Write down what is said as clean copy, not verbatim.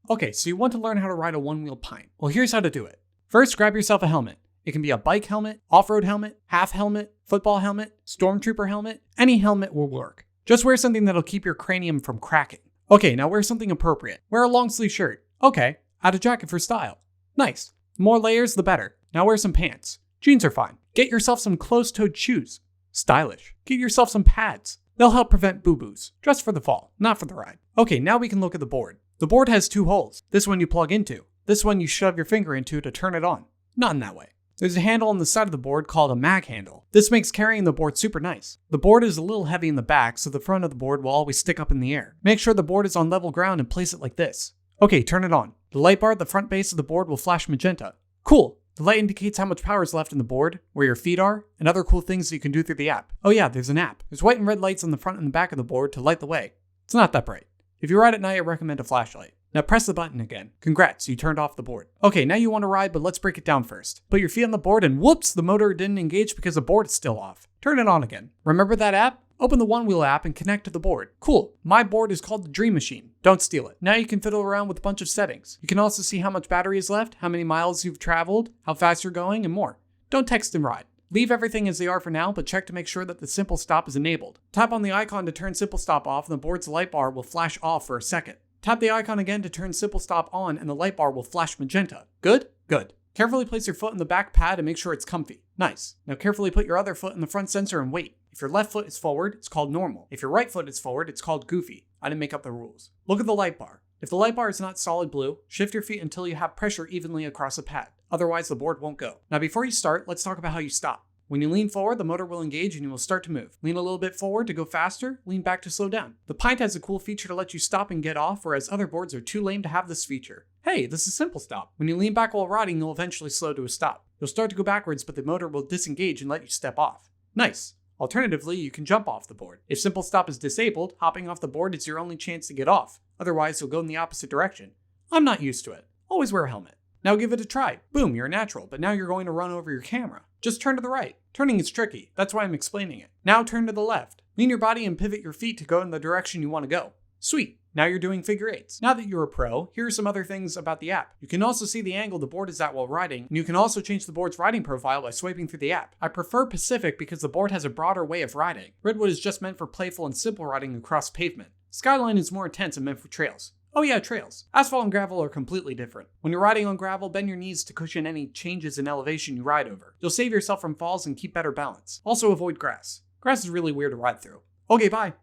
Okay, so you want to learn how to ride a one-wheel pint. Well, here's how to do it. First, grab yourself a helmet. It can be a bike helmet, off-road helmet, half helmet, football helmet, stormtrooper helmet. Any helmet will work. Just wear something that'll keep your cranium from cracking. Okay, now wear something appropriate. Wear a long sleeve shirt. Okay, add a jacket for style. Nice. The more layers, the better. Now wear some pants. Jeans are fine. Get yourself some closed-toed shoes. Stylish. Get yourself some pads. They'll help prevent boo-boos. Dress for the fall, not for the ride. Okay, now we can look at the board. The board has 2 holes. This one you plug into. This one you shove your finger into to turn it on. Not in that way. There's a handle on the side of the board called a mag handle. This makes carrying the board super nice. The board is a little heavy in the back, so the front of the board will always stick up in the air. Make sure the board is on level ground and place it like this. Okay, turn it on. The light bar at the front base of the board will flash magenta. Cool. The light indicates how much power is left in the board, where your feet are, and other cool things you can do through the app. Oh yeah, there's an app. There's white and red lights on the front and the back of the board to light the way. It's not that bright. If you ride at night, I recommend a flashlight. Now press the button again. Congrats, you turned off the board. Okay, now you want to ride, but let's break it down first. Put your feet on the board and whoops, the motor didn't engage because the board is still off. Turn it on again. Remember that app? Open the Onewheel app and connect to the board. Cool. My board is called the Dream Machine. Don't steal it. Now you can fiddle around with a bunch of settings. You can also see how much battery is left, how many miles you've traveled, how fast you're going, and more. Don't text and ride. Leave everything as they are for now, but check to make sure that the Simple Stop is enabled. Tap on the icon to turn Simple Stop off and the board's light bar will flash off for a second. Tap the icon again to turn Simple Stop on and the light bar will flash magenta. Good? Good. Carefully place your foot in the back pad and make sure it's comfy. Nice. Now carefully put your other foot in the front sensor and wait. If your left foot is forward, it's called normal. If your right foot is forward, it's called goofy. I didn't make up the rules. Look at the light bar. If the light bar is not solid blue, shift your feet until you have pressure evenly across the pad. Otherwise, the board won't go. Now before you start, let's talk about how you stop. When you lean forward, the motor will engage and you will start to move. Lean a little bit forward to go faster, lean back to slow down. The Pint has a cool feature to let you stop and get off, whereas other boards are too lame to have this feature. Hey, this is Simple Stop. When you lean back while riding, you'll eventually slow to a stop. You'll start to go backwards, but the motor will disengage and let you step off. Nice. Alternatively, you can jump off the board. If Simple Stop is disabled, hopping off the board is your only chance to get off. Otherwise, you'll go in the opposite direction. I'm not used to it. Always wear a helmet. Now give it a try. Boom, you're a natural, but now you're going to run over your camera. Just turn to the right. Turning is tricky. That's why I'm explaining it. Now turn to the left. Lean your body and pivot your feet to go in the direction you want to go. Sweet. Now you're doing figure eights. Now that you're a pro, here are some other things about the app. You can also see the angle the board is at while riding, and you can also change the board's riding profile by swiping through the app. I prefer Pacific because the board has a broader way of riding. Redwood is just meant for playful and simple riding across pavement. Skyline is more intense and meant for trails. Oh yeah, trails. Asphalt and gravel are completely different. When you're riding on gravel, bend your knees to cushion any changes in elevation you ride over. You'll save yourself from falls and keep better balance. Also avoid grass. Grass is really weird to ride through. Okay, bye.